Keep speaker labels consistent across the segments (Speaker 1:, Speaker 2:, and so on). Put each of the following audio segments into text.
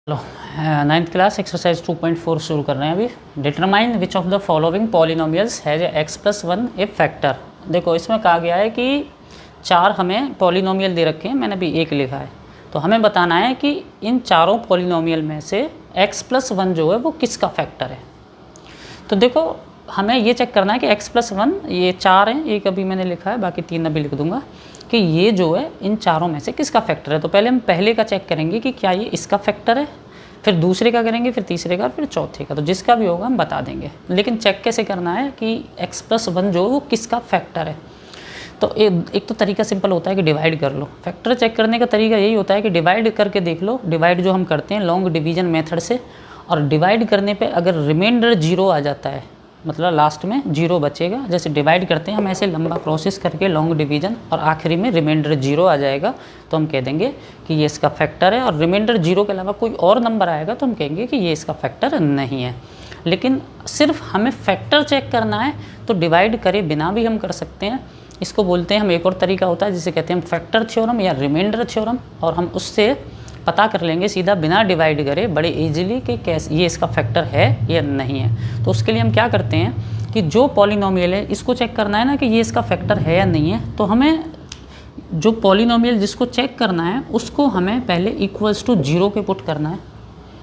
Speaker 1: Hello, 9th class exercise 2.4 शुरू कर रहे हैं अभी। Determine which of the following polynomials has x+1 A factor. देखो इसमें कहा गया है कि 4 हमें पॉलिनोमियल दे रखे हैं, मैंने भी 1 लिखा है। तो हमें बताना है कि इन चारों पॉलिनोमियल में से x+1 जो है वो किसका फैक्टर है। तो देखो हमें ये चेक करना है कि x+1 ये 4 हैं, एक अभी मैंने लिखा है, बाकी 3 अभी लिख दूंगा कि ये जो है इन चारों में से किसका फैक्टर है। तो पहले हम पहले का चेक करेंगे कि क्या ये इसका फैक्टर है, फिर दूसरे का करेंगे, फिर तीसरे का, फिर चौथे का। तो जिसका भी होगा हम बता देंगे, लेकिन चेक कैसे करना है कि x+1 जो वो किसका फैक्टर है। तो एक तो तरीका सिंपल होता है कि डिवाइड कर लो। फैक्टर चेक करने का तरीका यही होता है कि डिवाइड करके देख लो। डिवाइड जो हम करते हैं लॉन्ग डिवीजन मेथड से, और डिवाइड करने पे अगर रिमाइंडर 0 आ जाता है, मतलब लास्ट में 0 बचेगा, जैसे डिवाइड करते हैं हम ऐसे लंबा प्रोसेस करके लॉन्ग डिवीजन, और आखिरी में रिमाइंडर 0 आ जाएगा तो हम कह देंगे कि ये इसका फैक्टर है। और रिमाइंडर 0 के अलावा कोई और नंबर आएगा तो हम कहेंगे कि ये इसका फैक्टर नहीं है। लेकिन सिर्फ हमें फैक्टर चेक करना है तो डिवाइड करे बिना भी हम कर सकते हैं। इसको बोलते हैं हम, एक और तरीका होता है जिसे कहते हैं हम फैक्टर थ्योरम या रिमाइंडर थ्योरम, और हम उससे पता कर लेंगे सीधा बिना डिवाइड करे बड़े इजीली कि कैसे ये इसका फैक्टर है या नहीं है। तो उसके लिए हम क्या करते हैं कि जो पॉलिनोमियल है इसको चेक करना है ना कि ये इसका फैक्टर है या नहीं है। तो हमें जो पॉलिनोमियल जिसको चेक करना है उसको हमें पहले इक्वल्स टू 0 के पुट करना है,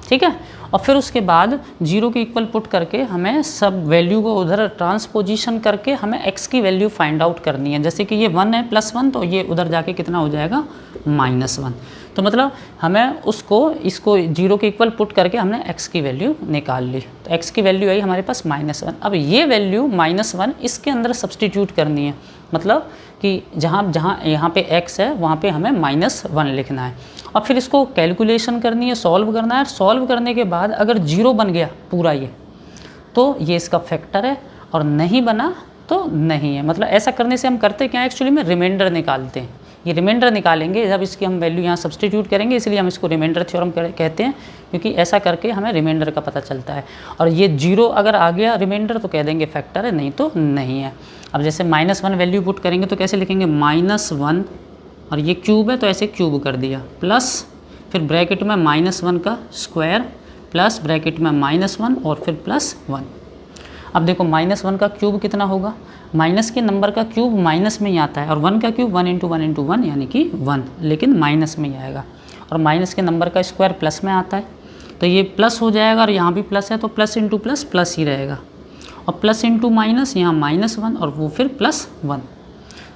Speaker 1: ठीक है। और फिर उसके बाद 0 के इक्वल पुट करके हमें सब वैल्यू को उधर ट्रांसपोजिशन करके हमें x की वैल्यू फाइंड आउट करनी है। जैसे कि ये 1 है +1, तो ये उधर जाके कितना हो जाएगा -1। तो मतलब हमें इसको 0 के इक्वल पुट करके हमने x की वैल्यू निकाल ली। तो x की वैल्यू आई हमारे पास -1। अब ये वैल्यू -1 इसके अंदर सब्सटीट्यूट करनी है, मतलब कि जहाँ यहाँ पे x है वहाँ पे हमें -1 लिखना है। और फिर इसको कैलकुलेशन करनी है, सॉल्व करना है। सॉल्व करने के बाद अगर 0 बन गया पूरा ये, तो ये इसका फैक्टर है, और नहीं बना तो नहीं है। मतलब ऐसा करने से हम करते क्या, एक्चुअली में रिमाइंडर निकालते हैं। ये रिमाइंडर निकालेंगे जब इसकी हम वैल्यू यहाँ सब्सटीट्यूट करेंगे, इसलिए हम इसको रिमाइंडर थ्योरम कहते हैं, क्योंकि ऐसा करके हमें रिमाइंडर का पता चलता है। और ये 0 अगर आ गया रिमाइंडर तो कह देंगे फैक्टर है, नहीं तो नहीं है। अब जैसे -1 वैल्यू पुट करेंगे तो कैसे लिखेंगे, -1, और ये क्यूब है तो ऐसे क्यूब कर दिया, प्लस फिर ब्रैकेट में -1 का स्क्वायर, प्लस ब्रैकेट में -1 और फिर +1। अब देखो -1 का क्यूब कितना होगा, माइनस के नंबर का क्यूब माइनस में ही आता है, और 1 का क्यूब 1 × 1 × 1 यानी कि 1, लेकिन माइनस में ही आएगा। और माइनस के नंबर का स्क्वायर प्लस में आता है, तो ये प्लस हो जाएगा, और यहाँ भी प्लस है तो प्लस × प्लस प्लस ही रहेगा, और प्लस × माइनस यहाँ -1 और वो फिर +1।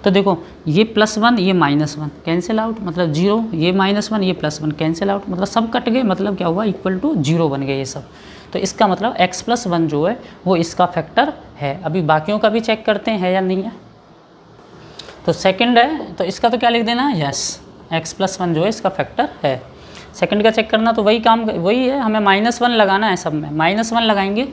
Speaker 1: तो देखो ये +1 ये -1 कैंसिल आउट, मतलब 0, ये -1 ये +1 कैंसिल आउट, मतलब सब कट गए, मतलब क्या हुआ, इक्वल टू 0 बन गए ये सब। तो इसका मतलब x+1 जो है वो इसका फैक्टर है। अभी बाकियों का भी चेक करते हैं है या नहीं है। तो सेकंड है तो इसका तो क्या लिख देना है, यस, x+1 जो है इसका फैक्टर है। सेकंड का चेक करना तो वही काम वही है, हमें -1 लगाना है सब में। -1 लगाएंगे,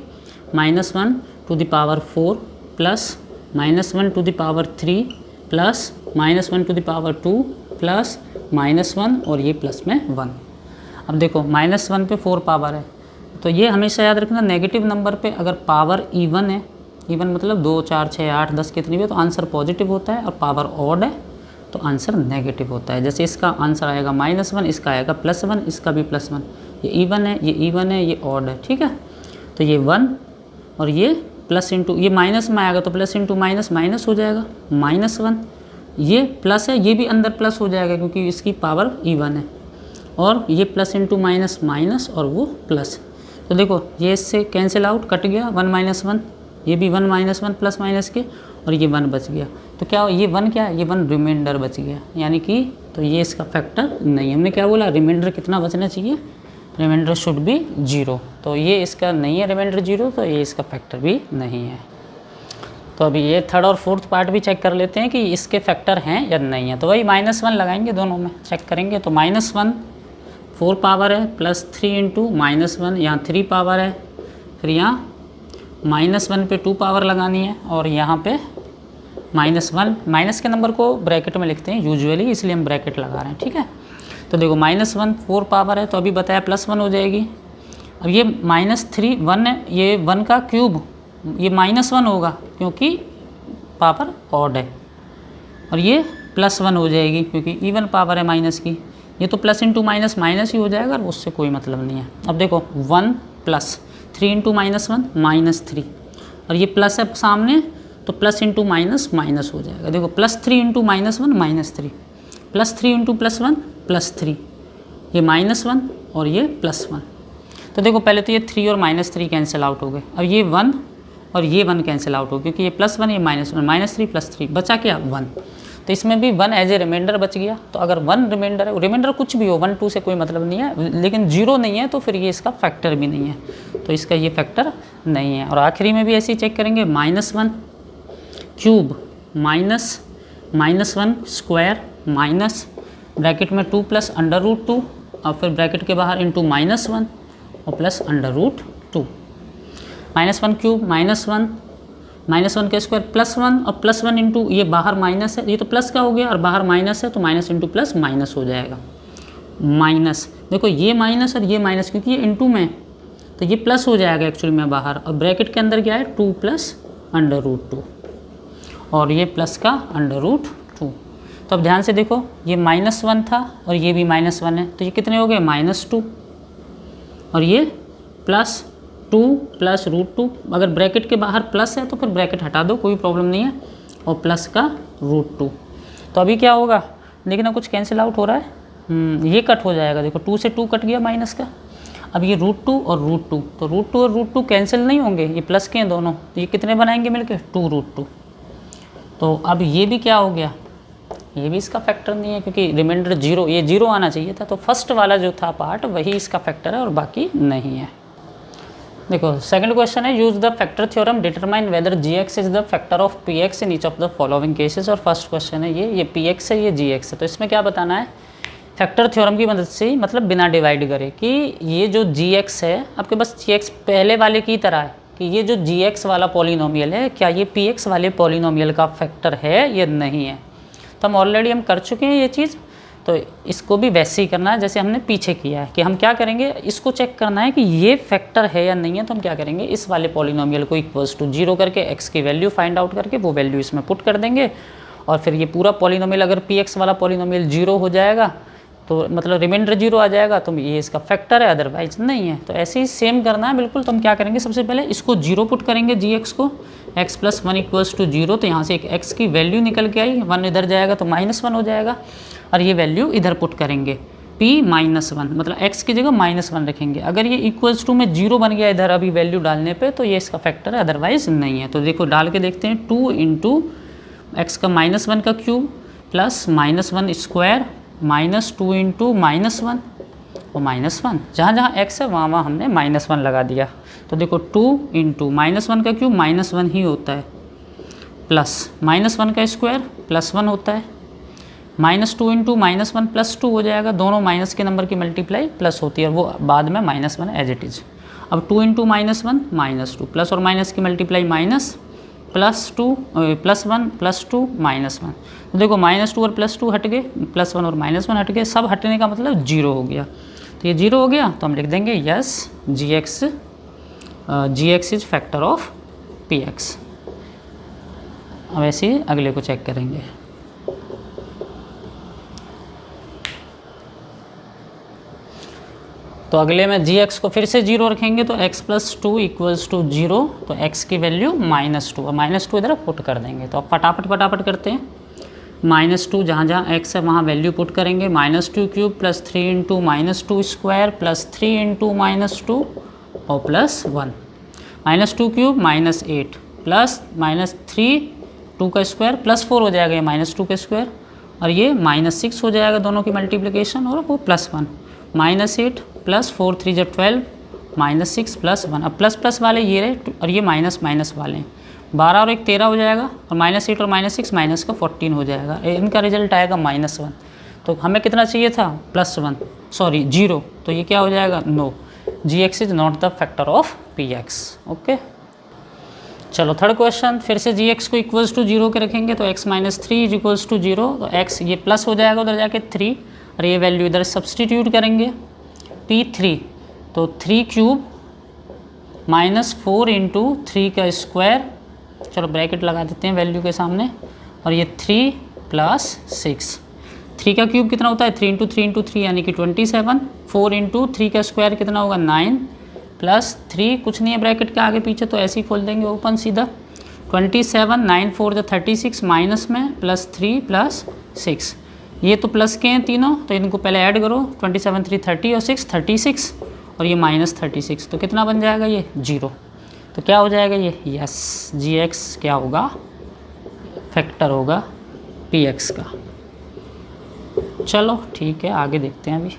Speaker 1: -1 to the power 4 plus -1 to the power 3 plus -1 to the power 2 plus -1 और ये प्लस में 1। अब देखो -1 पे 4 पावर है, तो ये हमेशा याद रखना, नेगेटिव नंबर पे अगर पावर इवन है, इवन मतलब 2 4 6 8 10 कितनी भी है तो आंसर पॉजिटिव होता है, और पावर ऑड है तो आंसर नेगेटिव होता है। जैसे इसका आंसर आएगा -1, इसका आएगा +1, इसका भी +1। ये इवन है, ये इवन है, ये ऑड है, ठीक है। तो ये 1 और ये प्लस इंटू, ये माइनस में आएगा तो प्लस इंटू माइनस माइनस हो जाएगा, -1। ये प्लस है, ये भी अंदर प्लस हो जाएगा क्योंकि इसकी पावर इवन है, और ये प्लस इंटू माइनस माइनस और वो प्लस। तो देखो ये इससे कैंसिल आउट, कट गया 1 - 1, ये भी 1 - 1 प्लस माइनस के, और ये 1 बच गया। तो क्या ये 1 क्या है, ये 1 रिमाइंडर बच गया, यानी कि तो ये इसका फैक्टर नहीं। हमने क्या बोला, रिमाइंडर कितना बचना चाहिए, रिमाइंडर शुड बी 0। तो ये इसका नहीं है रिमाइंडर 0, तो ये इसका फैक्टर भी नहीं है। तो अभी ये थर्ड और फोर्थ पार्ट भी चेक कर लेते हैं कि इसके फैक्टर हैं या नहीं है। तो वही -1 लगाएंगे, दोनों में चेक करेंगे। तो -1 4 पावर है, प्लस 3 × -1, यहाँ 3 पावर है, फिर यहाँ -1 पे 2 पावर लगानी है, और यहाँ पे -1, माइनस के नंबर को ब्रैकेट में लिखते हैं यूजुअली, इसलिए हम ब्रैकेट लगा रहे हैं, ठीक है। तो देखो -1 4 पावर है, तो अभी बताया +1 हो जाएगी। अब ये -3 1 है, ये 1 का क्यूब, ये -1 होगा क्योंकि पावर ऑड है, और ये +1 हो जाएगी क्योंकि इवन पावर है माइनस की। ये तो प्लस इंटू माइनस माइनस ही हो जाएगा और उससे कोई मतलब नहीं है। अब देखो 1 प्लस 3 इंटू माइनस 1 -3, और ये प्लस है सामने तो प्लस इंटू माइनस माइनस हो जाएगा। देखो +3 इंटू -1 -3, +3 इंटू +1 +3, ये -1 और ये +1। तो देखो पहले तो ये 3 और -3 कैंसिल आउट हो गए। अब ये 1 और ये 1 कैंसिल आउट हो क्योंकि ये +1 ये -1, -3 +3 बचा क्या 1। तो इसमें भी 1 एज ए रिमाइंडर बच गया। तो अगर 1 रिमाइंडर है, रिमाइंडर कुछ भी हो 1 2 से कोई मतलब नहीं है, लेकिन 0 नहीं है तो फिर ये इसका फैक्टर भी नहीं है, तो इसका ये फैक्टर नहीं है। और आखिरी में भी ऐसे ही चेक करेंगे, -1 क्यूब -1 स्क्वायर माइनस ब्रैकेट में 2 + √2 और फिर ब्रैकेट के बाहर इंटू -1 और प्लस √2, -1 क्यूब -1 का स्क्वायर +1 और +1 इंटू ये बाहर माइनस है, ये तो प्लस का हो गया और बाहर माइनस है तो माइनस इंटू प्लस माइनस हो जाएगा। माइनस देखो ये माइनस और ये माइनस क्योंकि ये इंटू में तो ये प्लस हो जाएगा एक्चुअली में बाहर, और ब्रैकेट के अंदर क्या है 2 + √2 और ये प्लस का √2। तो अब ध्यान से देखो ये -1 था और ये भी -1 है, तो ये कितने हो गए -2 और ये +2 + √2। अगर ब्रैकेट के बाहर प्लस है तो फिर ब्रैकेट हटा दो, कोई प्रॉब्लम नहीं है, और प्लस का √2। तो अभी क्या होगा, लेकिन कुछ कैंसिल आउट हो रहा है, ये कट हो जाएगा। देखो 2 से 2 कट गया माइनस का, अब ये √2 और √2, तो √2 और √2 कैंसिल नहीं होंगे, ये प्लस के हैं दोनों, तो ये कितने बनाएंगे मिलके 2√2। तो अब ये भी क्या हो गया, ये भी इसका फैक्टर नहीं है क्योंकि रिमाइंडर 0, ये 0 आना चाहिए था। तो फर्स्ट वाला जो था पार्ट वही इसका फैक्टर है और बाकी नहीं है। देखो सेकंड क्वेश्चन है, use the factor theorem determine whether gx is the factor of px in each of the following cases. और फर्स्ट क्वेश्चन है ये px है, ये gx है। तो इसमें क्या बताना है, फैक्टर थ्योरम की मदद से, मतलब बिना डिवाइड करे, कि ये जो gx है आपके पास gx पहले वाले की तरह है कि ये जो gx वाला पॉलिनोमियल है क्या ये px वाले पॉलिनोमियल का फैक्टर है या नहीं है। तो हम ऑलरेडी कर चुके हैं ये चीज़, तो इसको भी वैसे ही करना है जैसे हमने पीछे किया है। कि हम क्या करेंगे, इसको चेक करना है कि ये फैक्टर है या नहीं है। तो हम क्या करेंगे, इस वाले पॉलिनोमियल को =0 करके x की वैल्यू फाइंड आउट करके वो वैल्यू इसमें पुट कर देंगे, और फिर ये पूरा पॉलिनोमियल अगर px वाला पॉलिनोमियल 0 हो जाएगा तो मतलब रिमाइंडर 0 आ जाएगा तो ये इसका फैक्टर है, अदरवाइज नहीं है। तो ऐसे ही सेम करना है बिल्कुल। तो हम क्या करेंगे, सबसे पहले इसको 0 पुट करेंगे gx को, x + 1 = 0। तो यहाँ से एक x की वैल्यू निकल के आई, 1 इधर जाएगा तो -1 हो जाएगा, और ये वैल्यू इधर पुट करेंगे p -1, मतलब x की जगह -1 रखेंगे। अगर ये =, में 0 बन गया इधर अभी वैल्यू डालने पे तो ये इसका फैक्टर है, अदरवाइज नहीं है। तो देखो डाल के देखते हैं, 2 × x का -1 का क्यूब प्लस -1 स्क्वायर -2 × -1 और -1, जहाँ x है वहाँ हमने -1 लगा दिया। तो देखो 2 × -1 का क्यूब -1 ही होता है, प्लस -1 का स्क्वायर +1 होता है, -2 × -1 +2 हो जाएगा। दोनों माइनस के नंबर की मल्टीप्लाई प्लस होती है और वो बाद में -1 एज इट इज़। अब 2 × -1 -2, प्लस और माइनस की मल्टीप्लाई माइनस +2 +1 +2 -1। तो देखो -2 और +2 हट गए, +1 और -1 हट गए, सब हटने का मतलब 0 हो गया। तो ये 0 हो गया तो हम लिख देंगे yes gx is factor of px। अब ऐसे ही अगले को चेक करेंगे। तो अगले में gx को फिर से 0 रखेंगे तो x + 2 = 0, तो x की वैल्यू -2 और -2 इधर पुट कर देंगे। तो अब फटाफट करते हैं, -2 जहाँ x है वहाँ वैल्यू पुट करेंगे, -2 क्यूब प्लस 3 × -2 स्क्वायर प्लस 3 × -2 और +1, -2 क्यूब -8 प्लस -3 2 का स्क्वायर प्लस 4 हो जाएगा, ये -2 का स्क्वायर, और ये -6 हो जाएगा दोनों की मल्टीप्लिकेशन, और वो +1, -8 प्लस 4 3 = 12 -6 +1। अब प्लस वाले ये रहे और ये माइनस वाले, 12 और 1 13 हो जाएगा, और -8 और -6 माइनस का 14 हो जाएगा। इनका रिजल्ट आएगा -1। तो हमें कितना चाहिए था, +1, सॉरी 0। तो ये क्या हो जाएगा, no, gx is not the factor of px। Okay, चलो थर्ड क्वेश्चन, फिर से gx को =0 के रखेंगे तो x - 3 = 0। तो x ये प्लस हो जाएगा उधर जाके 3, और ये वैल्यू इधर सब्सटीट्यूट करेंगे, p3 तो 3 क्यूब -4 × 3 का स्क्वायर, चलो ब्रैकेट लगा देते हैं वैल्यू के सामने, और ये 3 + 6 3 का क्यूब कितना होता है 3 इंटू 3 इंटू 3 यानी कि 27। 4 इंटू 3 का स्क्वायर कितना होगा 9 प्लस 3 कुछ नहीं है ब्रैकेट के आगे पीछे तो ऐसे ही खोल देंगे ओपन सीधा। 27 9 4 जो 36 माइनस में प्लस 3 प्लस 6, ये तो प्लस के हैं तीनों तो इनको पहले ऐड करो। 27 3 30 और 6 36 और ये माइनस 36 तो कितना बन जाएगा ये 0। तो क्या हो जाएगा ये यस जी एक्स क्या होगा फैक्टर होगा पी एक्स का। चलो ठीक है आगे देखते हैं अभी।